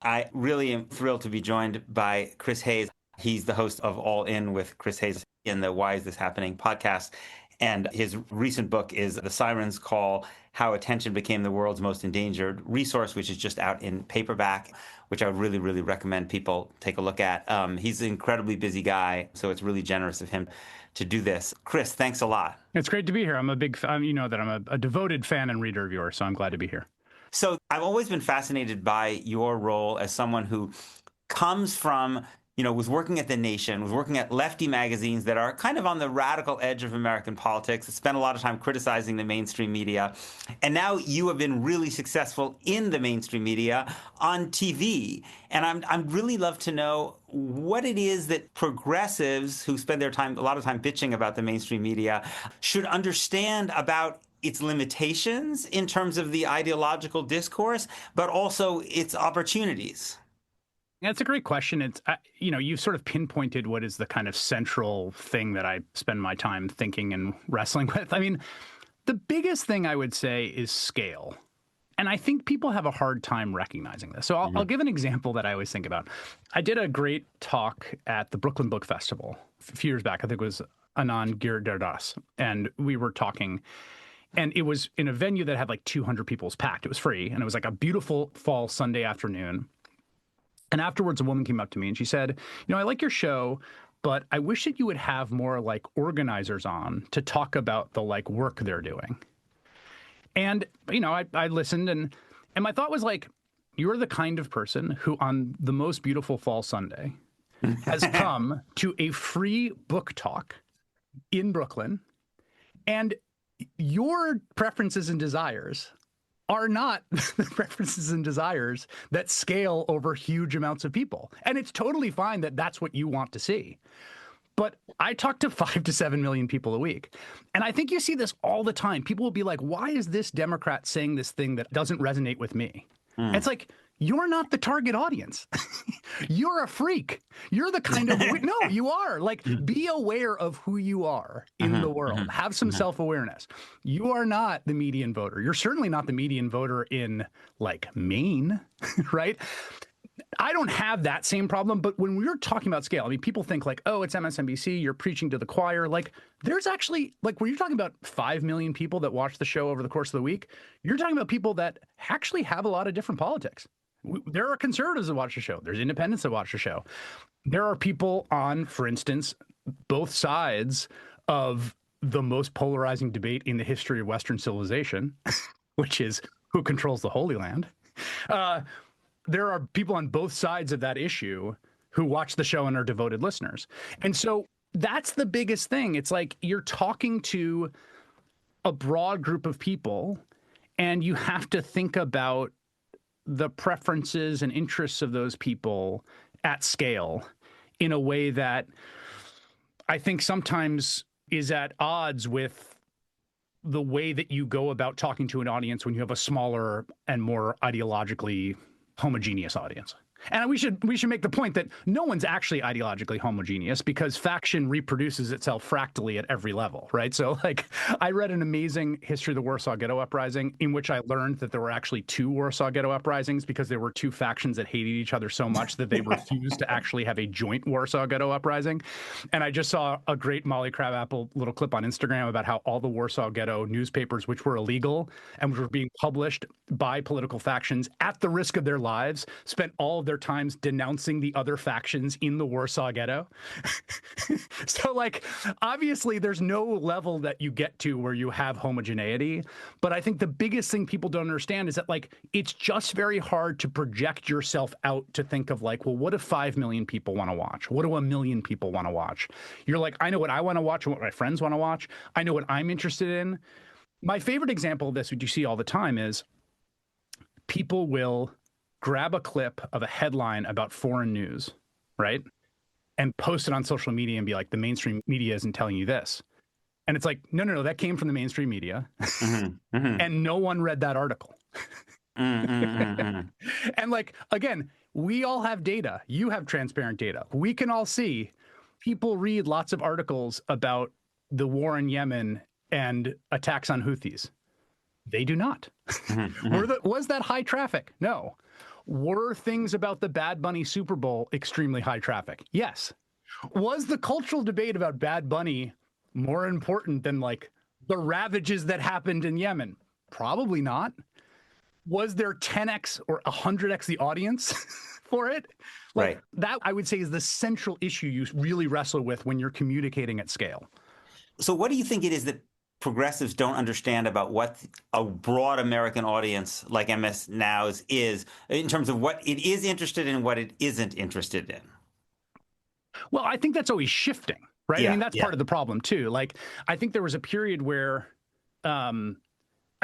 I really am thrilled to be joined by Chris Hayes. He's the host of All In with Chris Hayes in the Why Is This Happening podcast. And his recent book is The Siren's Call: How Attention Became the World's Most Endangered Resource, which is just out in paperback, which I would really, really recommend people take a look at. He's an incredibly busy guy, so it's really generous of him to do this. Chris, thanks a lot. It's great to be here. I'm a big fan. You know that I'm a devoted fan and reader of yours, so I'm glad to be here. So I've always been fascinated by your role as someone who comes from, was working at The Nation, was working at lefty magazines that are kind of on the radical edge of American politics, spent a lot of time criticizing the mainstream media. And now you have been really successful in the mainstream media on TV. And I'd really love to know what it is that progressives who spend their time, a lot of time bitching about the mainstream media, should understand about its limitations in terms of the ideological discourse, but also its opportunities. That's a great question. It's, you've sort of pinpointed what is the kind of central thing that I spend my time thinking and wrestling with. I mean, the biggest thing I would say is scale. And I think people have a hard time recognizing this. So I'll give an example that I always think about. I did a great talk at the Brooklyn Book Festival a few years back. I think it was Anand Giridharadas. And we were talking. And it was in a venue that had like 200 people. It was packed. It was free. And it was like a beautiful fall Sunday afternoon. And afterwards, a woman came up to me and she said, I like your show, but I wish that you would have more like organizers on to talk about the like work they're doing. And, I listened and my thought was like, you're the kind of person who on the most beautiful fall Sunday has come to a free book talk in Brooklyn, and your preferences and desires are not the preferences and desires that scale over huge amounts of people. And it's totally fine that that's what you want to see. But I talk to 5 to 7 million people a week. And I think you see this all the time. People will be like, why is this Democrat saying this thing that doesn't resonate with me? It's like, you're not the target audience. You're a freak. You're the kind of, no, you are. Like, be aware of who you are in the world. Have some self-awareness. You are not the median voter. You're certainly not the median voter in, like, Maine, right? I don't have that same problem, but when we're talking about scale, I mean, people think like, oh, it's MSNBC, you're preaching to the choir. Like, there's actually, like, when you're talking about 5 million people that watch the show over the course of the week, you're talking about people that actually have a lot of different politics. There are conservatives that watch the show. There's independents that watch the show. There are people on, for instance, both sides of the most polarizing debate in the history of Western civilization, which is who controls the Holy Land. There are people on both sides of that issue who watch the show and are devoted listeners. And so that's the biggest thing. It's like you're talking to a broad group of people, and you have to think about the preferences and interests of those people at scale in a way that I think sometimes is at odds with the way that you go about talking to an audience when you have a smaller and more ideologically homogeneous audience. And we should make the point that no one's actually ideologically homogeneous because faction reproduces itself fractally at every level, right? So like I read an amazing history of the Warsaw Ghetto Uprising in which I learned that there were actually 2 Warsaw Ghetto Uprisings because there were 2 factions that hated each other so much that they refused to actually have a joint Warsaw Ghetto Uprising. And I just saw a great Molly Crabapple little clip on Instagram about how all the Warsaw Ghetto newspapers, which were illegal and which were being published by political factions at the risk of their lives, spent all of their times denouncing the other factions in the Warsaw Ghetto. So like, obviously there's no level that you get to where you have homogeneity. But I think the biggest thing people don't understand is that like, it's just very hard to project yourself out to think of like, well, what if 5 million people want to watch? What do 1 million people want to watch? You're like, I know what I want to watch and what my friends want to watch. I know what I'm interested in. My favorite example of this, which you see all the time, is people will grab a clip of a headline about foreign news, right? And post it on social media and be like, the mainstream media isn't telling you this. And it's like, no, that came from the mainstream media. And no one read that article. And like, again, we all have data. You have transparent data. We can all see people read lots of articles about the war in Yemen and attacks on Houthis. They do not. Was that high traffic? No. Were things about the Bad Bunny Super Bowl extremely high traffic? Yes. Was the cultural debate about Bad Bunny more important than like the ravages that happened in Yemen? Probably not. Was there 10x or 100x the audience for it? Like Right. that, I would say, is the central issue you really wrestle with when you're communicating at scale. So what do you think it is that progressives don't understand about what a broad American audience like MS Now's is in terms of what it is interested in and what it isn't interested in? Well, I think that's always shifting, right? I Yeah, mean, that's yeah. part of the problem too. Like, I think there was a period where, I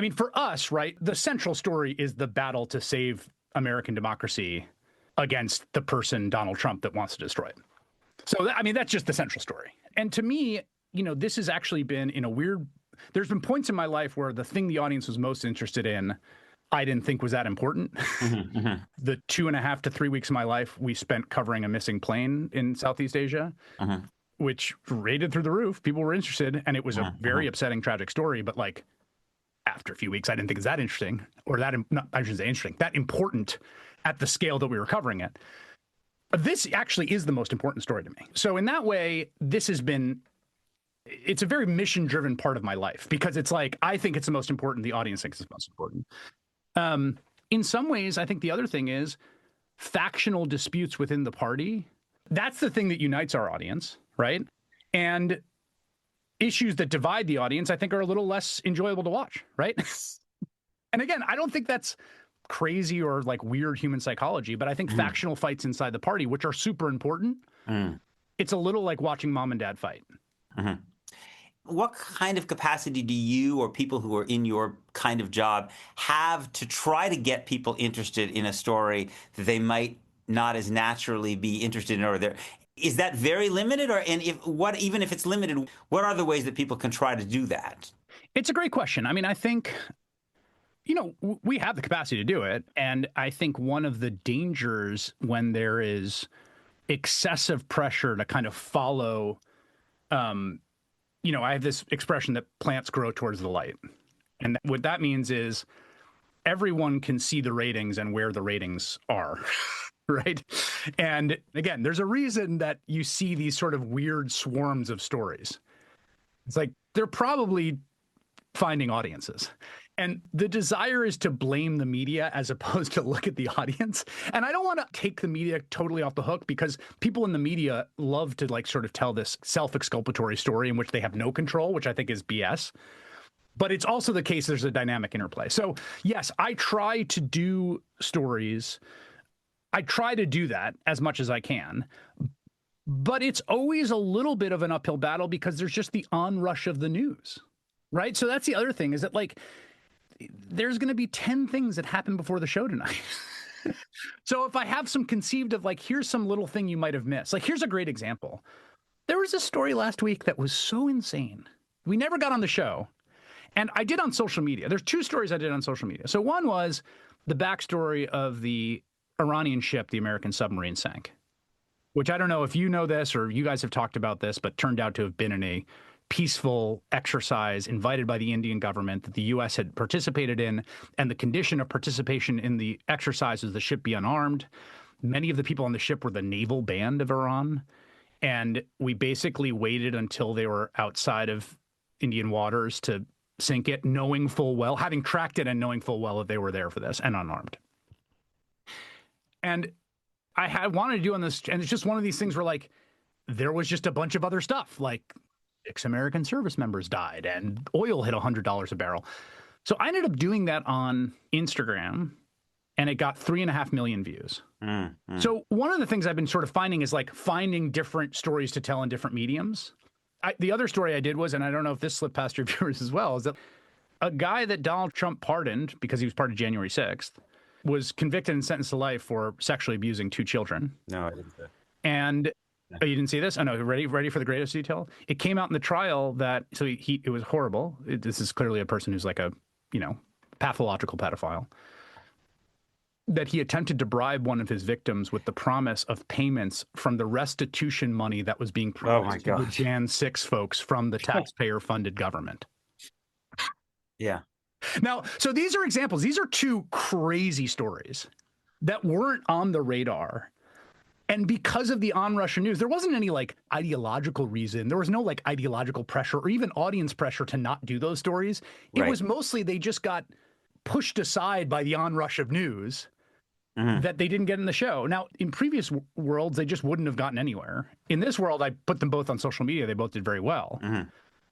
mean, for us, right, the central story is the battle to save American democracy against the person, Donald Trump, that wants to destroy it. So, I mean, that's just the central story. And to me, you know, this has actually been in a weird, there's been points in my life where the thing the audience was most interested in, I didn't think was that important. Mm-hmm, mm-hmm. The 2.5 to 3 weeks of my life we spent covering a missing plane in Southeast Asia, Mm-hmm. which rated through the roof. People were interested, and it was a very upsetting, tragic story. But like after a few weeks, I didn't think it was that interesting, or that not, I shouldn't say interesting, that important at the scale that we were covering it. This actually is the most important story to me. So in that way, this has been, it's a very mission-driven part of my life because it's like, I think it's the most important. The audience thinks it's most important. In some ways, I think the other thing is factional disputes within the party. That's the thing that unites our audience, right? And issues that divide the audience, I think, are a little less enjoyable to watch, right? And again, I don't think that's crazy or like weird human psychology, but I think factional fights inside the party, which are super important, it's a little like watching mom and dad fight. Mm-hmm. What kind of capacity do you or people who are in your kind of job have to try to get people interested in a story that they might not as naturally be interested in, or there? Is that very limited, or and if what even if it's limited, what are the ways that people can try to do that? It's a great question. I mean, I think, you know, we have the capacity to do it. And I think one of the dangers when there is excessive pressure to kind of follow, you know, I have this expression that plants grow towards the light. And what that means is everyone can see the ratings and where the ratings are. Right. And again, there's a reason that you see these sort of weird swarms of stories. It's like they're probably finding audiences. And the desire is to blame the media as opposed to look at the audience. And I don't want to take the media totally off the hook because people in the media love to like sort of tell this self-exculpatory story in which they have no control, which I think is BS. But it's also the case there's a dynamic interplay. So yes, I try to do stories. I try to do that as much as I can. But it's always a little bit of an uphill battle because there's just the onrush of the news, right? So that's the other thing is that like, there's going to be 10 things that happen before the show tonight. So if I have some conceived of like, here's some little thing you might have missed. Like, here's a great example. There was a story last week that was so insane. We never got on the show. And I did on social media. There's 2 stories I did on social media. So one was the backstory of the Iranian ship, the American submarine sank, which I don't know if you know this or you guys have talked about this, but turned out to have been in a peaceful exercise invited by the Indian government that the U.S. had participated in. And the condition of participation in the exercise is the ship be unarmed. Many of the people on the ship were the naval band of Iran. And we basically waited until they were outside of Indian waters to sink it, knowing full well, having tracked it and knowing full well that they were there for this and unarmed. And I wanted to do on this, and it's just one of these things where like, there was just a bunch of other stuff, like 6 American service members died and oil hit $100 a barrel. So I ended up doing that on Instagram and it got 3.5 million views. So one of the things I've been sort of finding is like finding different stories to tell in different mediums. The other story I did was, and I don't know if this slipped past your viewers as well, is that a guy that Donald Trump pardoned because he was part of January 6th was convicted and sentenced to life for sexually abusing 2 children. No, I didn't. And oh, you didn't see this? Oh no, ready for the greatest detail? It came out in the trial that, so it was horrible. This is clearly a person who's like a, you know, pathological pedophile. That he attempted to bribe one of his victims with the promise of payments from the restitution money that was being promised to the Jan 6 folks from the taxpayer-funded government. Yeah. Now, so these are examples. These are 2 crazy stories. that weren't on the radar. And because of the On Russia news, there wasn't any like ideological reason. There was no like ideological pressure or even audience pressure to not do those stories. It Right. was mostly they just got pushed aside by the On Russia news that they didn't get in the show. Now, in previous worlds, they just wouldn't have gotten anywhere. In this world, I put them both on social media. They both did very well.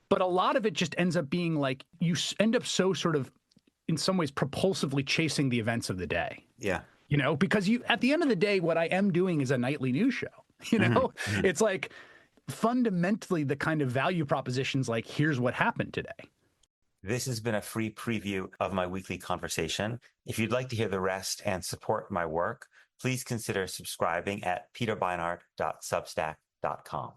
But a lot of it just ends up being like you end up so sort of, in some ways, propulsively chasing the events of the day. Yeah. You know, because you, at the end of the day, what I am doing is a nightly news show. You know, it's like fundamentally the kind of value propositions like, here's what happened today. This has been a free preview of my weekly conversation. If you'd like to hear the rest and support my work, please consider subscribing at peterbeinart.substack.com.